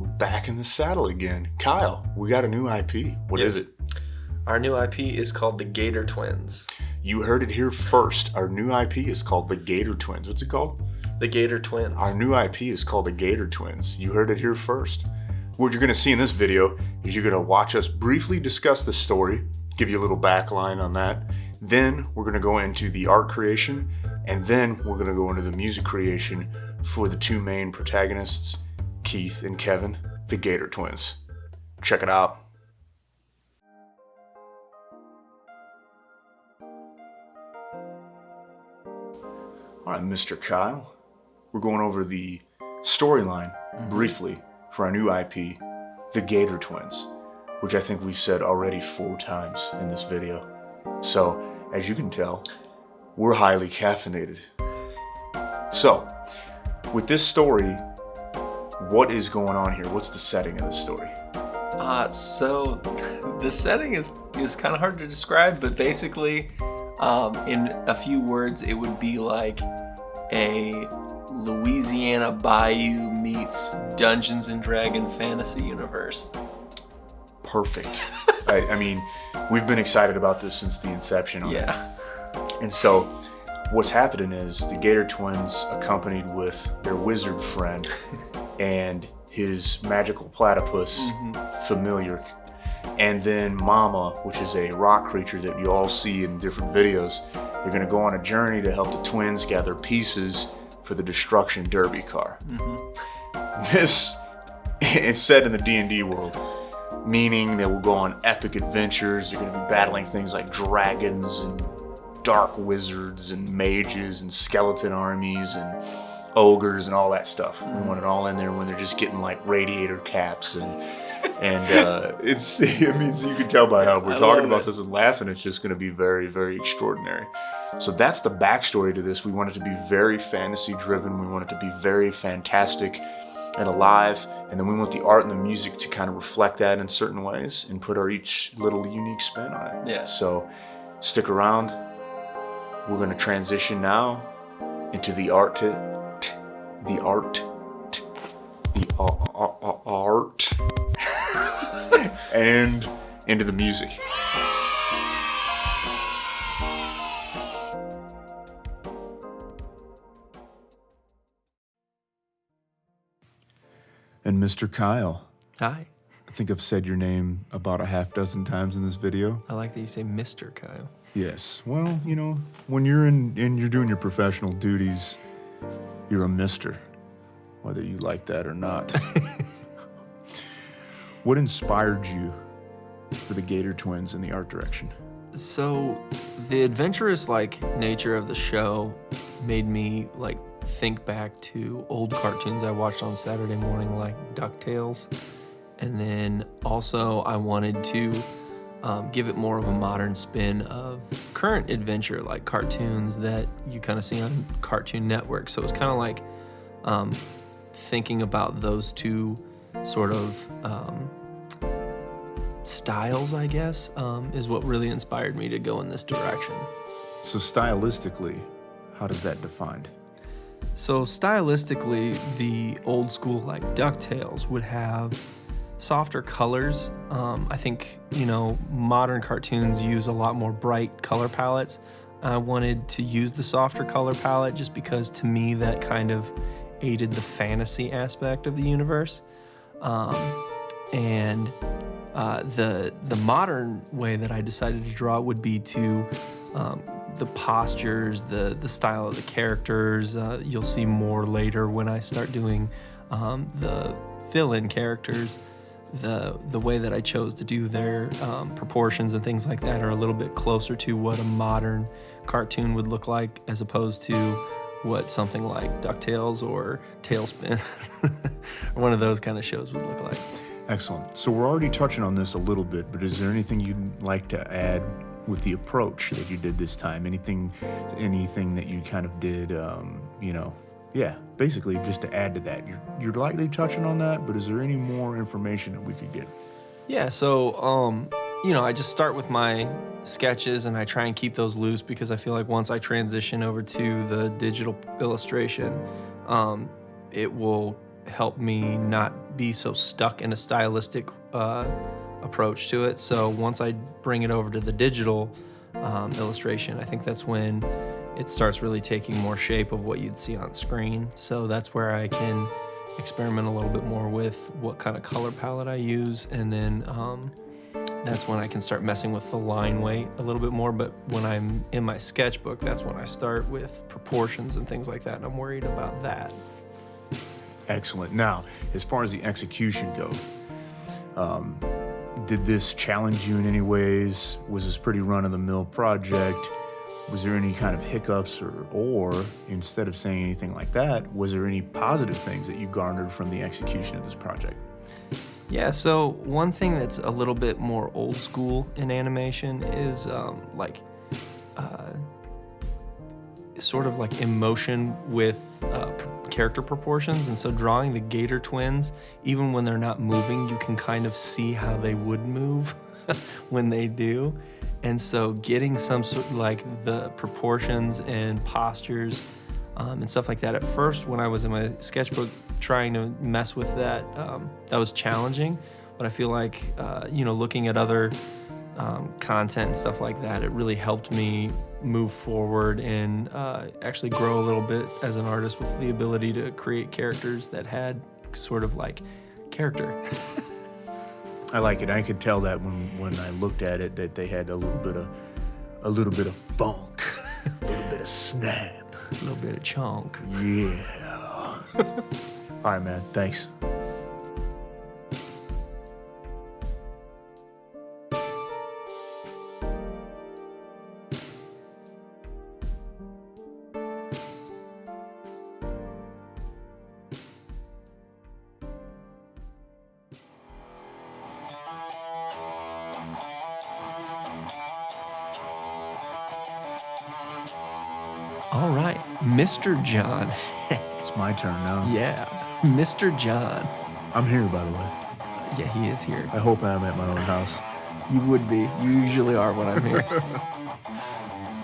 back in the saddle again. Kyle, we got a new IP. What is it? Our new IP is called the Gator Twins. You heard it here first. Our new IP is called the Gator Twins. What's it called? The Gator Twins. Our new IP is called the Gator Twins. You heard it here first. What you're going to see in this video is you're going to watch us briefly discuss the story, give you a little backline on that. Then we're going to go into the art creation, and then we're going to go into the music creation for the two main protagonists, Keith and Kevin, the Gator Twins. Check it out. All right, Mr. Kyle, we're going over the storyline briefly for our new IP, the Gator Twins, which I think we've said already 4 times in this video. So, as you can tell, we're highly caffeinated. So, with this story, what is going on here? What's the setting of this story? So the setting is kind of hard to describe, but basically, in a few words, it would be like a Louisiana Bayou meets Dungeons and Dragon fantasy universe. Perfect. I mean, we've been excited about this since the inception. Yeah. And so what's happening is the Gator Twins, accompanied with their wizard friend and his magical platypus familiar, and then Mama, which is a rock creature that you all see in different videos, they're going to go on a journey to help the twins gather pieces for the Destruction Derby car. This is set in the D&D world, meaning they will go on epic adventures. They're going to be battling things like dragons and dark wizards and mages and skeleton armies and ogres and all that stuff. We want it all in there when they're just getting like radiator caps and it's, I mean, so you can tell by how we're talking about this and laughing, it's just going to be very, very extraordinary. So that's the backstory to this. We want it to be very fantasy driven. We want it to be very fantastic and alive. And then we want the art and the music to kind of reflect that in certain ways and put our each little unique spin on it. Yeah. So stick around. We're going to transition now into the art and into the music. And Mr. Kyle. Hi. I think I've said your name about a half dozen times in this video. I like that you say Mr. Kyle. Yes. Well, you know, when you're you're doing your professional duties, you're a mister, whether you like that or not. What inspired you for the Gator Twins in the art direction? So the adventurous nature of the show made me think back to old cartoons I watched on Saturday morning, like DuckTales. And then also I wanted to give it more of a modern spin of current adventure, like cartoons that you kind of see on Cartoon Network. So it's kind of like thinking about those two sort of styles, I guess, is what really inspired me to go in this direction. So stylistically, how does that defined? So stylistically, the old school DuckTales would have softer colors. I think, modern cartoons use a lot more bright color palettes. I wanted to use the softer color palette just because to me that kind of aided the fantasy aspect of the universe. And the modern way that I decided to draw would be to the postures, the style of the characters. You'll see more later when I start doing the fill-in characters. The way that I chose to do their proportions and things like that are a little bit closer to what a modern cartoon would look like, as opposed to what something like DuckTales or Tailspin or one of those kind of shows would look like. Excellent. So we're already touching on this a little bit, but is there anything you'd like to add with the approach that you did this time? Anything that you kind of did, basically just to add to that. You're lightly touching on that, but is there any more information that we could get? Yeah, so, I just start with my sketches and I try and keep those loose because I feel like once I transition over to the digital illustration, it will help me not be so stuck in a stylistic approach to it. So once I bring it over to the digital illustration, I think that's when it starts really taking more shape of what you'd see on screen. So that's where I can experiment a little bit more with what kind of color palette I use, and then that's when I can start messing with the line weight a little bit more. But when I'm in my sketchbook, that's when I start with proportions and things like that, and I'm worried about that. Excellent. Now, as far as the execution goes, did this challenge you in any ways? Was this pretty run-of-the-mill project? Was there any kind of hiccups, or instead of saying anything like that, was there any positive things that you garnered from the execution of this project? Yeah, so one thing that's a little bit more old school in animation is sort of like emotion with character proportions. And so drawing the Gator Twins, even when they're not moving, you can kind of see how they would move when they do. And so getting some sort of like the proportions and postures and stuff like that. At first, when I was in my sketchbook trying to mess with that, that was challenging. But I feel like, looking at other content and stuff like that, it really helped me move forward and actually grow a little bit as an artist with the ability to create characters that had sort of like character. I like it. I could tell that when I looked at it that they had a little bit of funk, a little bit of snap, a little bit of chunk. Yeah. All right, man. Thanks. All right, Mr. John. It's my turn now. Yeah, Mr. John. I'm here, by the way. Yeah, he is here. I hope I'm at my own house. You would be. You usually are when I'm here.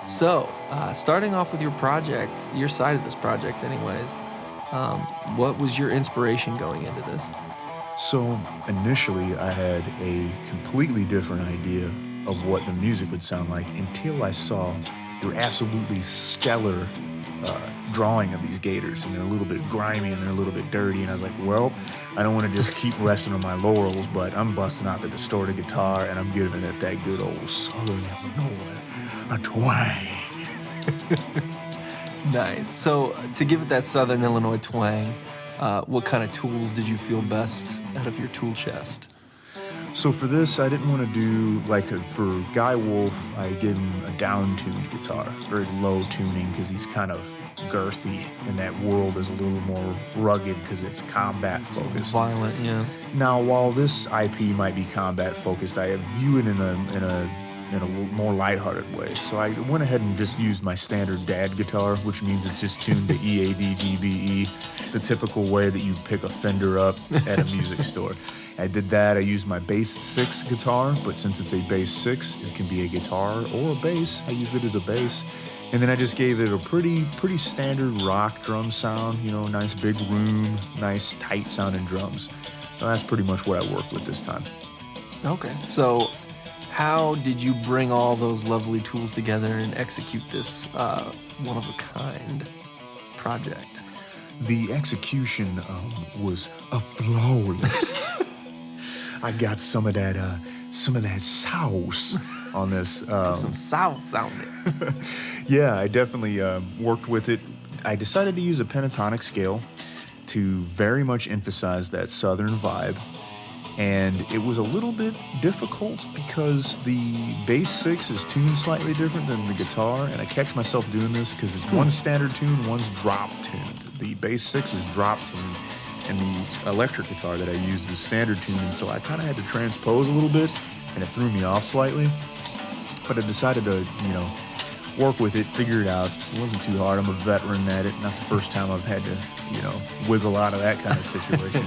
So, starting off with your project, your side of this project anyways, what was your inspiration going into this? So, initially, I had a completely different idea of what the music would sound like until I saw your absolutely stellar drawing of these gators. And they're a little bit grimy and they're a little bit dirty. And I was like, well, I don't want to just keep resting on my laurels, but I'm busting out the distorted guitar and I'm giving it that good old Southern Illinois a twang. Nice. So to give it that Southern Illinois twang, what kind of tools did you feel best out of your tool chest? So for this, I didn't want to do, for Guy Wolf, I gave him a down-tuned guitar, very low tuning, because he's kind of girthy, and that world is a little more rugged because it's combat-focused. Violent, yeah. Now, while this IP might be combat-focused, I view it in a more lighthearted way. So I went ahead and just used my standard dad guitar, which means it's just tuned to E, A, D, G, B, E, the typical way that you pick a Fender up at a music store. I did that. I used my bass 6 guitar, but since it's a bass 6, it can be a guitar or a bass. I used it as a bass. And then I just gave it a pretty standard rock drum sound, nice big room, nice tight sounding drums. So that's pretty much what I worked with this time. Okay, so how did you bring all those lovely tools together and execute this one-of-a-kind project? The execution was flawless. I got some of that sauce on this. Some sauce on it. Yeah, I definitely worked with it. I decided to use a pentatonic scale to very much emphasize that Southern vibe. And it was a little bit difficult because the bass 6 is tuned slightly different than the guitar, and I catch myself doing this because one's standard tune, one's drop tuned. The bass 6 is drop tuned, and the electric guitar that I used was standard tuned, and so I kind of had to transpose a little bit, and it threw me off slightly. But I decided to, work with it, figure it out. It wasn't too hard. I'm a veteran at it. Not the first time I've had to, wiggle out of that kind of situation.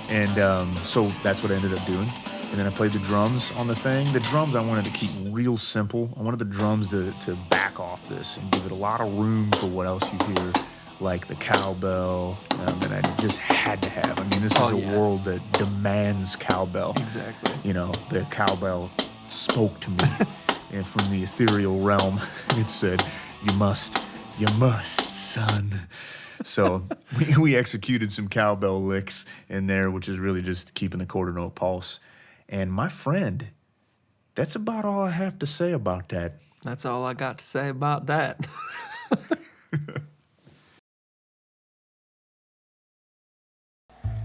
And so that's what I ended up doing. And then I played the drums on the thing. The drums I wanted to keep real simple. I wanted the drums to back off this and give it a lot of room for what else you hear like the cowbell that I just had to have. I mean, this is a world that demands cowbell. Exactly. You know, the cowbell spoke to me, and from the ethereal realm, it said, you must, son. So we executed some cowbell licks in there, which is really just keeping the quarter note pulse. And my friend, that's about all I have to say about that. That's all I got to say about that.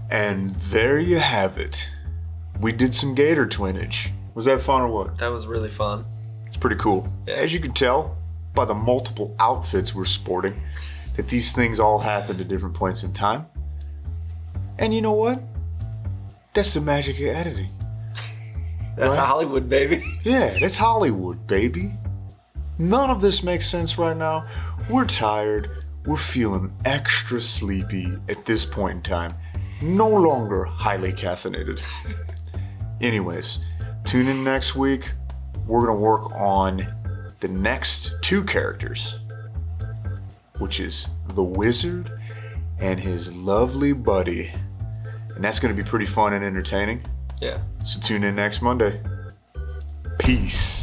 And there you have it. We did some Gator Twinage. Was that fun or what? That was really fun. It's pretty cool. Yeah. As you can tell by the multiple outfits we're sporting, that these things all happened at different points in time. And you know what? That's the magic of editing. That's right? Hollywood, baby. Yeah, that's Hollywood, baby. None of this makes sense right now. We're tired. We're feeling extra sleepy at this point in time. No longer highly caffeinated. Anyways, tune in next week. We're going to work on the next two characters, which is the wizard and his lovely buddy. And that's going to be pretty fun and entertaining. Yeah. So tune in next Monday. Peace.